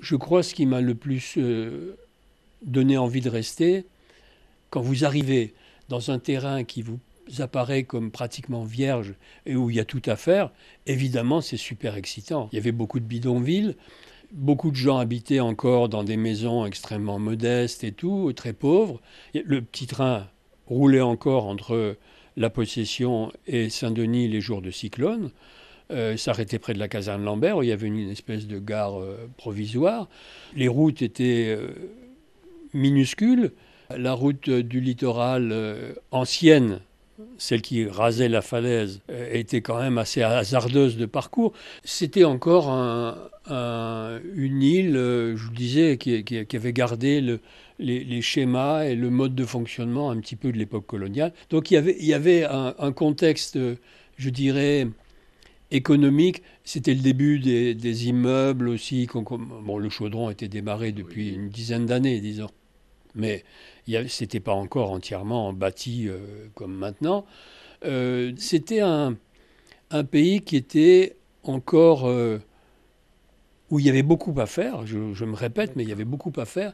Je crois ce qui m'a le plus donné envie de rester, quand vous arrivez dans un terrain qui vous apparaît comme pratiquement vierge et où il y a tout à faire, évidemment c'est super excitant. Il y avait beaucoup de bidonvilles, beaucoup de gens habitaient encore dans des maisons extrêmement modestes et tout, très pauvres. Le petit train roulait encore entre la Possession et Saint-Denis les jours de cyclone. S'arrêtait près de la caserne Lambert, où il y avait une espèce de gare provisoire. Les routes étaient minuscules. La route du littoral ancienne, celle qui rasait la falaise, était quand même assez hasardeuse de parcours. C'était encore une île, je vous disais, qui avait gardé les schémas et le mode de fonctionnement un petit peu de l'époque coloniale. Donc il y avait un contexte, je dirais, économique. C'était le début des immeubles aussi. Bon, le chaudron était démarré depuis une dizaine d'années, disons. Mais c'était pas encore entièrement bâti comme maintenant. C'était un pays qui était encore où il y avait beaucoup à faire. Je me répète, mais il y avait beaucoup à faire.